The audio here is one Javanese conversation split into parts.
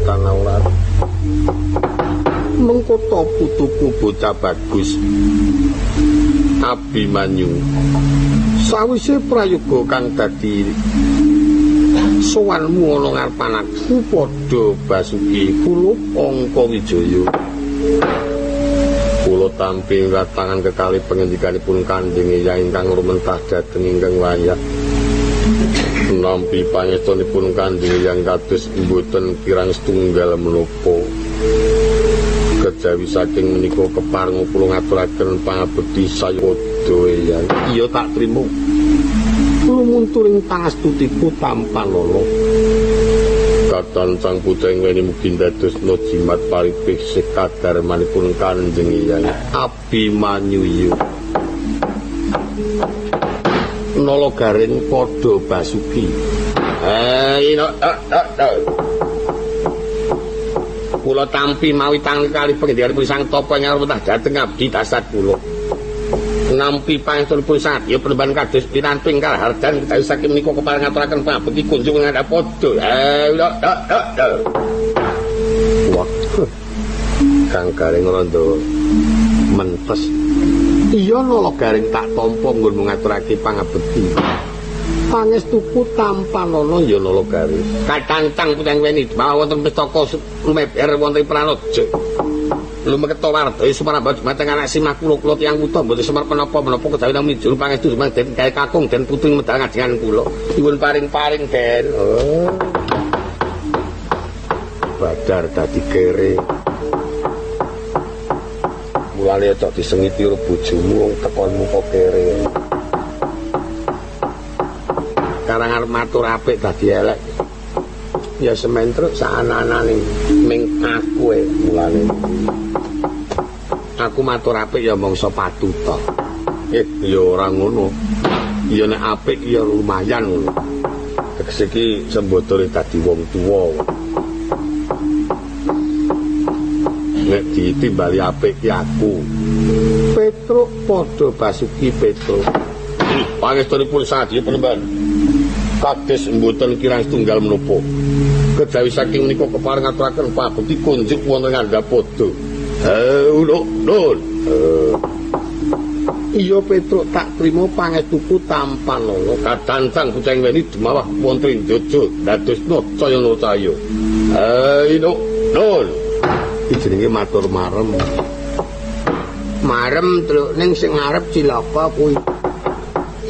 tanaurat. Mengko to putuku bocah bagus Abimanyu sawise prayoga kang dadi sowanmu ana ngarepan aku padha Basuki kula Angka Wijaya. Kula tampi ngatangan kekalih pangendikanipun Kanjeng Hyang ingkang rumentah dhateng ingkang wayah. Nampi pangestunipun Kanjeng Hyang kados mboten kirang setunggal menapa. Kejawi saking menika kepareng kula ngaturaken pangabekti saya padha Hyang. Iya tak trima. Lumunturing pangastutiku tampan lolo. Katancang puceng weni mugi dadosna jimat paripih sekadarmanipun Kanjeng Hyang Abimanyu. Nala garing padha Basuki. Kula tampi mawi tangi kalih pangendikanipun Sang Tapa ingkang rumetah dhateng abdi dasat kula. Nampi pangestunipun sanget ya penemban kados pinanping kalahardan kedawi saking menika kepareng ngaturaken pangabekti kunjung ngadhap padha. Wah. Kang Garing randa mentes. Iya nala garing tak tampa nggon ngaturake pangabekti. Pangestuku tampan ana ya nala garing. Kacangcang puteng weni bahwa wonten pestaka lumeber wonten pranaja. Lumeketa warta sumarambah mateng anak simak kula tiyang wuta mboten semar menapa-menapa kejawi nami juru pangestu sumang den gawe kakung den puting medal ngajengan kula. Nyuwun paring-paring Den. Oh. Badar dadi kere. Mulane cok disengiti karo bojomu wong tekonmu kok kere. Karang arep matur apik dadi elek. Ya sementruk saanane ming aku mulane. Aku matur apik ya mangsa patuta. Ya ora ngono. Ya nek apik ya lumayan ngono. Tegese iki sembodore dadi wong tuwa. Nek ditimbali apik ki aku. Petruk padha Basuki Petruk. Pangestunipun sadya penemban. Kades mboten kirang setunggal menapa. Kejawi saking menika kepareng ngaturaken pangabekti kunjuk wonten ngandhap padha. Nun. Iya Petruk tak trima pangestuku tampan lolo. Kadancang puceng weni demawah wonten jojo dadosna caya-caya. Nun. Iki jenenge matur marem. Marem truk ning sing ngarep cilaka kuwi.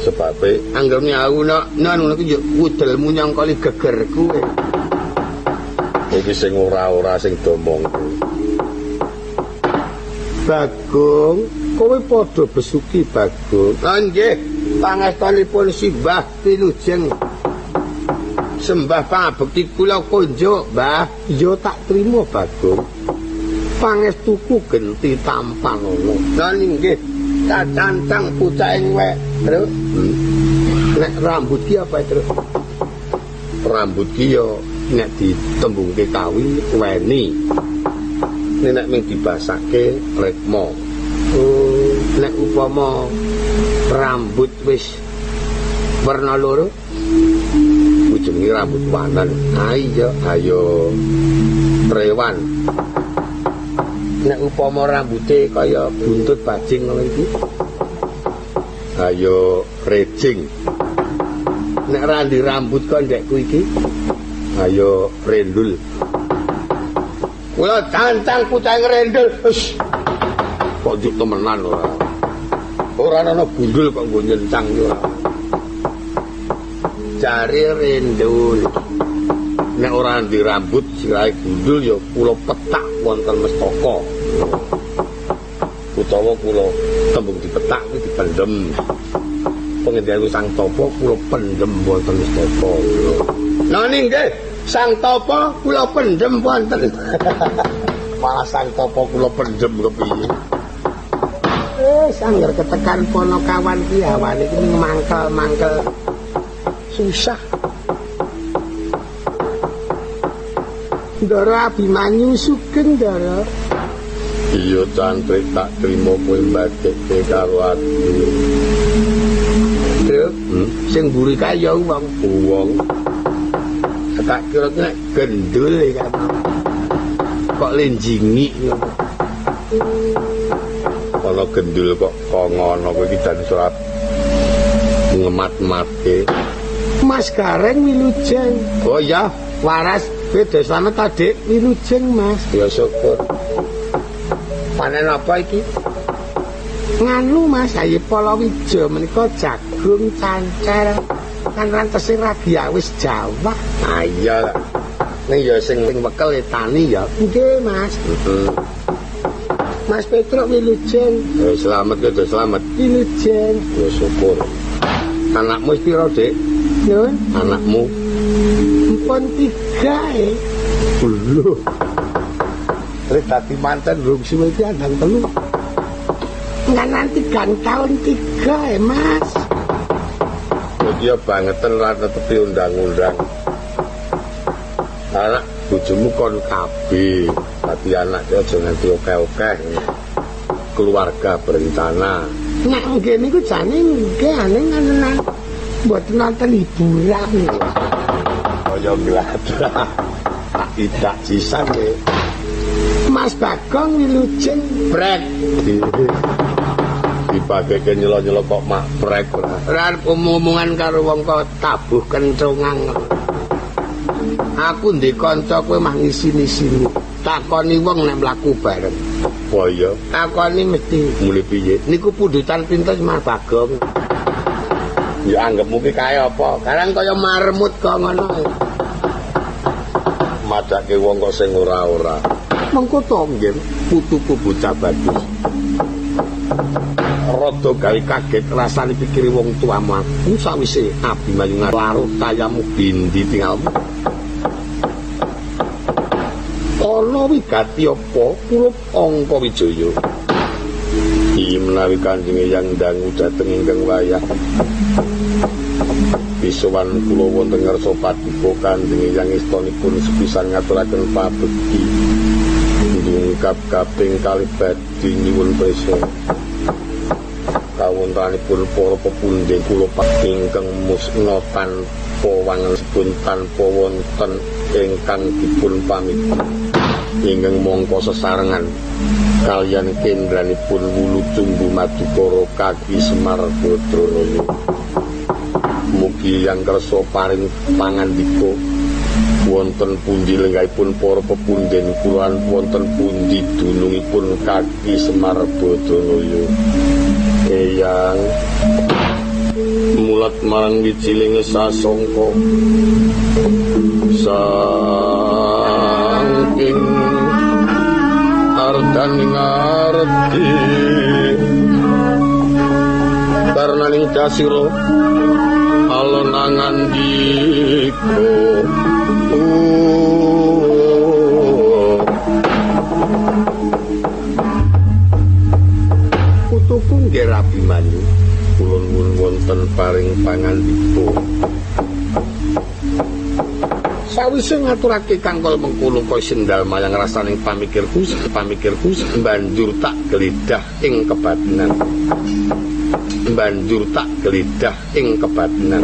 Sebabe anggone aku ngono iki yo wudelmu nyangkali gegerku. Iki sing ora sing domongku. Bagong, kowe padha Besuki Bagong. Lah nggih, pangestunipun Simbah Pinujeng. Sembah pangabekti kula konjuk, Mbah. Ya tak trima Bagong. Pangestuku genti tampan ngono. Lah nggih, kacancang pucah ing wek, Terus. Nek rambut ki apa terus? Rambut ki ya nek ditembungke kawi weni. Nek ming dibasake rekmo. Nek upama rambut wis warna loro ujunge rambut wanan. Ayo rewan. Nek upama rambute kaya buntut bajing ngono iki. Ayo rejing. Nek randi rambut kok ndekku iki. Ayo rendul. Kula cancang pucang rendul. Kok juk temenan ora. Ora ana gundul kok nggo nyencang yo. Jare rendul. Nek ora ndi rambut sirahe gundul ya kula petak wonten mestaka. Utawa kula tembung dipetak kuwi dipendhem. Pengendikan Sang Tapa kula pendhem wonten mestaka. Nah nggih, Sang Tapa kula pendhem wonten. Malah Sang Tapa kula pendhem kepiye? Sangger ketekan ponokawan ki awane iki mangkel-mangkel. Susah. Ndara Abimanyu sugeng Ndara. Iya cantrik tak trima kowe mbadekke karo aku. Sing mburi kae ya wong. Tak kira nek gendul kan. Kok lenjingi ngono. Ana gendul kok ngono kowe iki dan surat ngemat-matke. Mas Gareng wilujeng. Oh ya, waras beda slamet Adik wilujeng Mas. Ya syukur. Panen apa iki? Nganu Mas, ayo palawija menika jagung cancer. Kan rantese ragi wis Jawa. Ah iya. Ning ya sing wekel tani ya. Nggih Mas. Mas Petruk wilujeng. Ya slamet ya slamet. Wilujeng. Ya syukur. Anakmu piro, Dik? Nun, anakmu empon 3 Lho. Terus dadi manten rung suwe iki andang 3. Enggak nanti tahun 3 Mas. Iya bangetan ra tetepi undang-undang. Anak bojomu kon kabeh, dadi anak aja nganti akeh-akeh. Keluarga berencana. Nek nggih niku jane nggih aneh-anehan. Mboten nonton hiburan. Kaya gladah. Tidak sisan nggih. Mas Bagong wilujeng brek. Dipageke nyelo-nyelo kok mak brek. Ora omongan karo wong kok tabuh kencongang. Aku ndek kanca kowe mah ngisi-nisini. Takoni wong nek mlaku bareng. Apa ya? Takoni mesti mule piye? Niku pundutan pintes Mas Bagong. Ya anggapmu ki kaya apa? Karang kaya marmut kok ngono. Madake wong kok sing ora-ora. Mengko to nggih putuku bocah bagus. Rada gawe kaget rasane pikire wong tuamu aku sawise Abimanyu larut tayamu bindi tinggalmu. Ana wigati apa kulup Angka Wijaya. Iki menawi Kanjeng Hyang dangu dhateng ingkang wayah. Bisowan kula wonten ngarsa paduka Kanjeng Hyang istanipun sepisan ngaturaken pabekti. Ndungkap kaping kalih badhe nyuwun prisa. Kawontenanipun para pepundhen kula ingkang musna tanpa wangunipun tanpa wonten ingkang dipun pamit. Ingkang mongko sesarengan kaliyan kendranipun Wulu Tumbu Madukara Kaki Semar Badranaya. Mugi yang kersa paring pangandika wonten pundi lenggahipun para pepundhen kula wonten pundi dunungipun Kaki Semar Badranaya. Eyang mulat marang wijiling sasangka saking ardaning ngarti karnaning dasira alon ngandika putuku nggih Abimanyu kula nuwun wonten paring pangandika. Sawise ngaturake kangkol mengkono kaya sendal mayang rasaning pamikirku banjur tak geledah ing kebatinan. Banjur tak geledah ing kebatinan.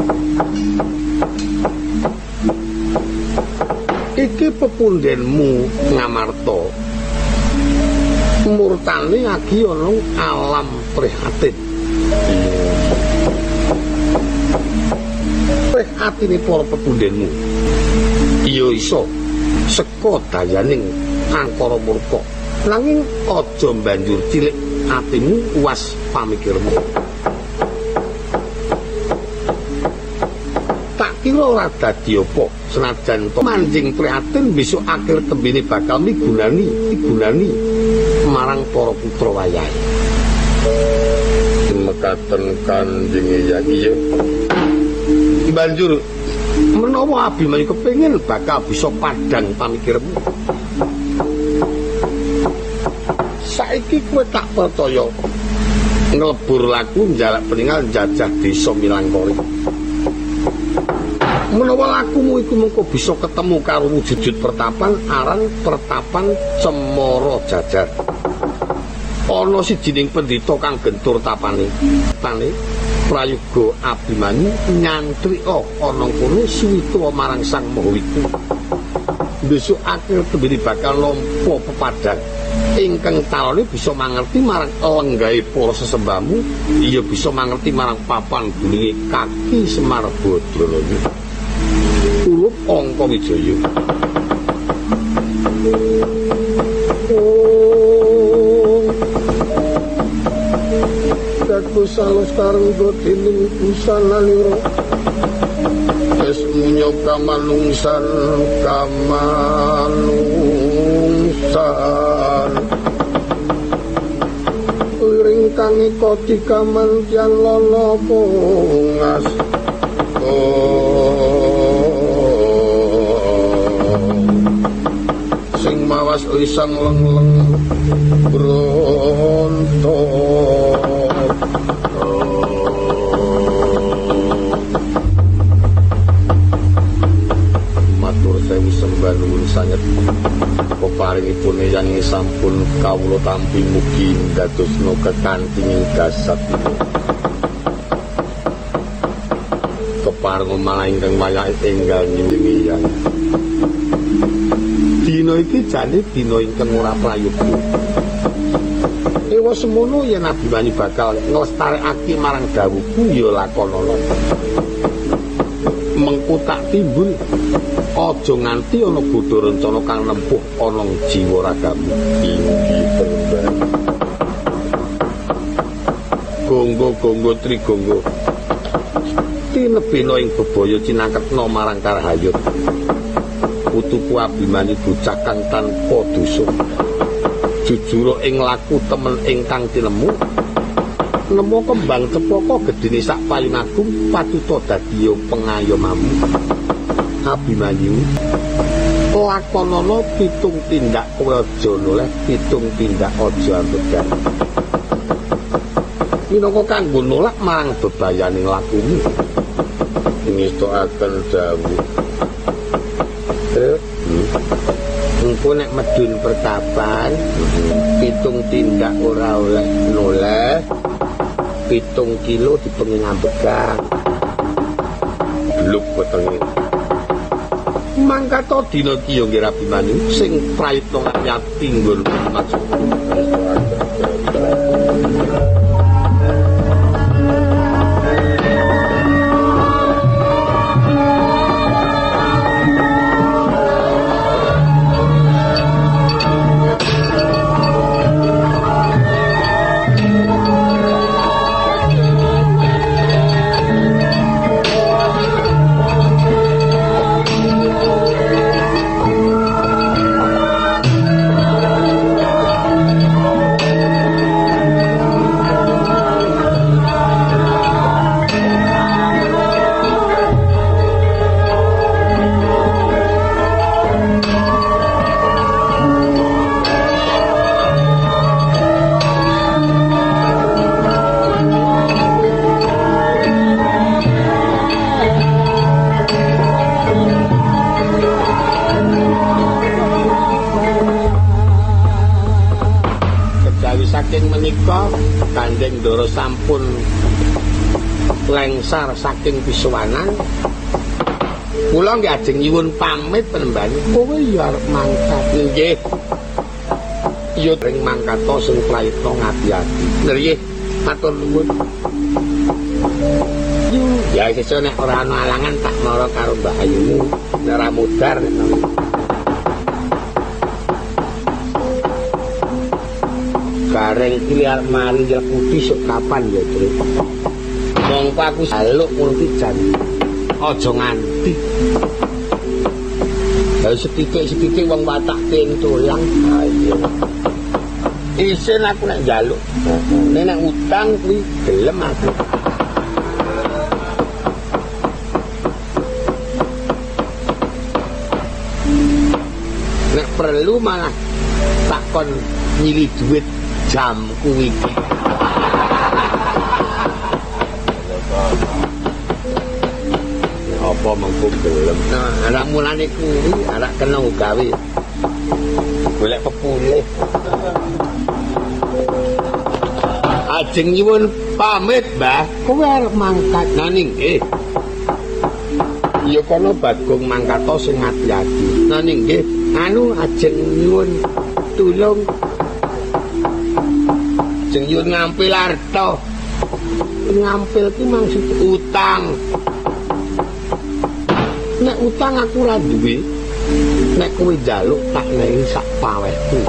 Iki pepundhenmu Ngamarta. Murtane agi ana alam prihatin. Prihatine para pepundhenmu. Iya iso seka dayaning angkara murka. Nanging aja banjur cilik atimu uwas pamikirmu. Tak kira ora dadi apa senajan to manjing prihatin besok akhir tembene bakal migunani marang para putra wayahe. Mekaten Kanjeng Hyang iya. Banjur menawa Abimanyu kepengin bakal bisa padhang pamikirmu. Saiki kowe tak percaya nglebur laku njalak peninggal njajah desa Milangkori. Menawa lakumu iku mengko bisa ketemu karo wujud pertapan aran pertapan Cemara Jajar. Ana sijining pendhita kang gentur tapane. Prayoga Abimanyu nyantrika ana kono suwita marang Sang Mahawiku. Besok akhir tembene bakal nampa pepadang ingkang calone bisa mangerti marang lenggahe para sesembahmu, iya bisa mangerti marang papan gununge Kaki Semar Badralaya. Ulup Angka Wijaya. Daku salus karangga dening kusanalira esmunya kamanungsan liring kang ika dikamantyan lala pongas sing mawas lisang leng-leng bronto sembah nuwun sanget peparingipun yang sampun kawula tampi mugi dadosna kekanthing dasar keparenga malah ingkang wayah enggal nyuwiyang dina iki jane dina ingkang ora prayoga ewa semono yen Abimanyu bakal nglestarekake marang dawuhku ya lakonana mengko tak timbul aja nganti ana bodho rencana kang nempuh ana jiwa ragamu inggih pemban gonggo trigonggo tinebena ing bebaya cinangketna marang Karahayut putuku Abimanyu bocah kang tanpa dosa jujur ing laku temen ingkang tinemu nemu kembang cepaka gedene sak payung agung patuta dadi pengayomamu Abimanyu lakonana pitung tindak kowe aja noleh pitung tindak aja ambegan minangka kanggo nolak marang bebayaning lakumu ngestokaken dawuh engko nek medun pertapan pitung tindak ora oleh noleh 7 kilo dipengen ambegan bluk wetenge mangkata dina ki yo nggih Abimanyu sing prayitna ngati nggon maksud Kandeng Ndara sampun lengsar saking pisuwanan kula nggih ajeng nyuwun pamit penembane kowe ya arep mangkat nggih ya ring mangkata sing prayitna ngati-ati nggih matur nuwun ya sesuk nek ora ana alangan tak mara karo Mbah Ayumu nek ora mudhar Gareng iki arep mari Putih sok kapan ya, Tru? Mongko aku jaluk ngono ki jan. Aja nganti. Lah setitik-setitik wong watak pentolang. Ha iya. Isin aku nek njaluk. Nek utang kuwi gelem aku. Nek perlu malah takon nyili duit jamku iki. Apa mengko gelem. Nah, anak mulane kuwi anak kena gawe. Golek pepulih. Ajeng nyuwun pamit, Mbah. Kowe arep mangkat nanging nggih. Ya kono Bagong mangkato sing ati-ati. Nanging nggih, anu ajeng nyuwun tulung. Ajeng nyuwun ngampil arta. Ngampil ki maksud utang. Nek utang aku ora duwe. Nek kowe njaluk tak nehi sak pawehku.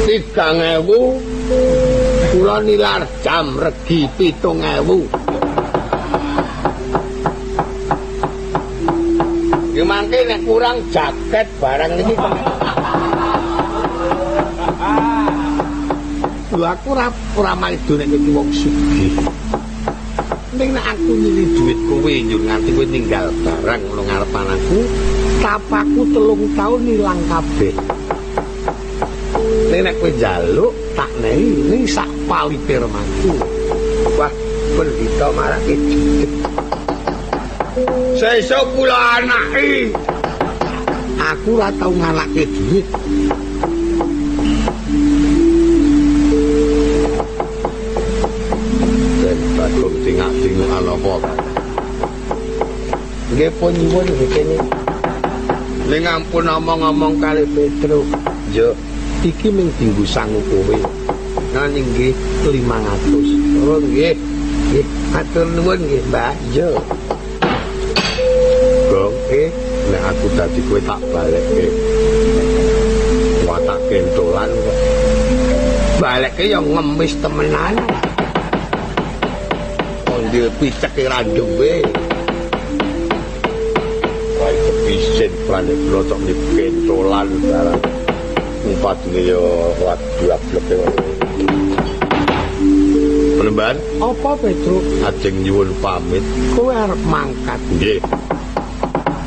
3.000 kula nilar jam regi 7.000. Ki mangke nek kurang jaket barang niki. Lho aku ora maido nek iki wong sugih. Ning nek aku nyili dhuwit kowe njur nganti kowe ninggal barang ngono ngarepan aku, tapaku 3 taun ilang kabeh. Nek kowe njaluk tak nehi ning sak pawite remaku. Wah, pendhita marake jejeg. Sesuk kula anake. Aku ora tau nganake dhuwit. Bagong tingak-tinguk apa. Nggih pun nyuwun kene. Ning ampun omong-omong kali Petro. Yo, iki mung dinggo sangu kowe. Nanging nggih 500. Oh nggih. Nggih, matur nuwun nggih, Mbah. Yo. Gong nek aku dadi kowe tak balekke. Watak kentolan kok. Balekke yo ngemis temenan. Dia picek ra duwe. Wae kepisin prane blotok ni kentolan barang. Umpadine yo waduh ableke. Penemban, apa Petro? Ajeng nyuwun pamit. Kowe arep mangkat. Nggih.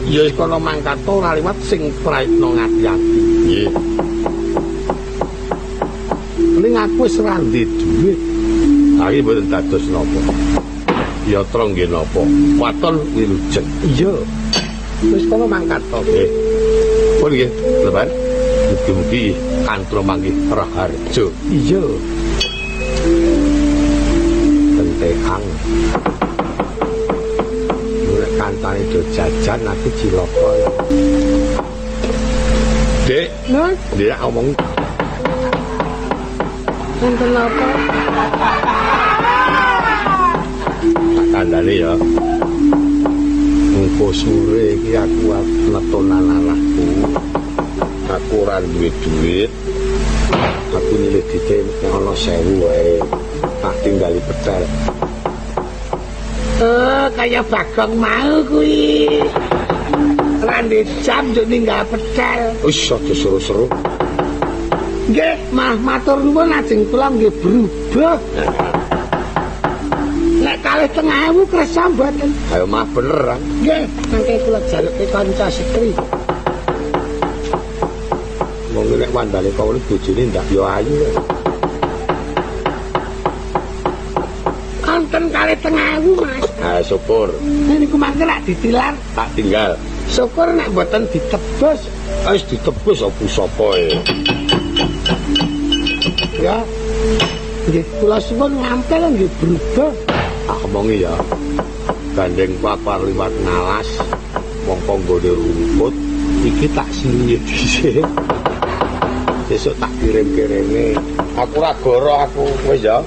Ya wis kono mangkat ora liwat sing praitno ngati-ati. Nggih. Ning aku wis ra ndek dhuwit. Aki mboten dados napa. Yatra nggih napa? Waton wilujeng. Iya. Wis kono mangkat to. Nggih. Pun nggih, Leban. Mugi-mugi kantro manggih raharja. Iya. Tenteang. Nek kantane do jajan aku cilaka. Dek, dia ngomong. Wonten apa? Kandhane ya. Engko sore iki aku netonan anakku. Aku ora duwe duit. Aku nyilih dite ana 1000 wae. Tak tinggali petel. Kaya Bagong mau kuwi. Rande jam yo ninggal petel. Wis aja seru-seru. Nggih, matur nuwun ajeng kula nggih berubah. Nek kalih 1000 kersa mboten. Ayo mah beneran. Nggih, mangke kula jaluke kanca setri. Wong nek wandane kawula bojone ndak yo ayu. Kanten kalih 1000, Mas. Ha, syukur. Niku mangke lak ditilar, tak tinggal. Syukur nek mboten ditebus. Wis ditebus opo sapae. Ya. Nggih, kula suwun ngampil nggih berubah. Ngomongi ya gandeng papar liwat ngalas mongko nggone rumput iki tak sinyit dhisik besok tak kirim-kirime aku ora goro aku wis ya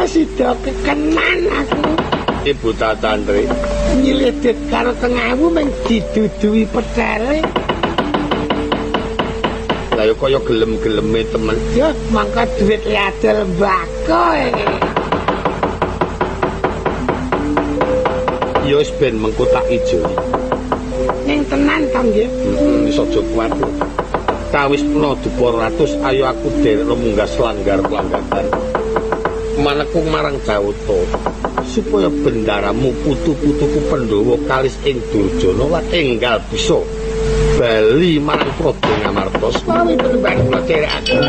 sida kekenan aku Ibu Tatantri nyilidit karo 1000 mung didudui petele lah yo kaya gelem-geleme temen ya mangka duit liadel mbako ya wis ben mengko tak ijoli. Ning tenan ta nggih? Wis aja kuat. Kawis puna dupa ratus ayo aku derek munggah selanggar pelanggaran. Maneku marang Jawata supaya bendaramu putu-putuku Pandhawa kalis ing Durjana lan enggal bisa bali marang Praja Ngamarta. Sami penemban kula derekake.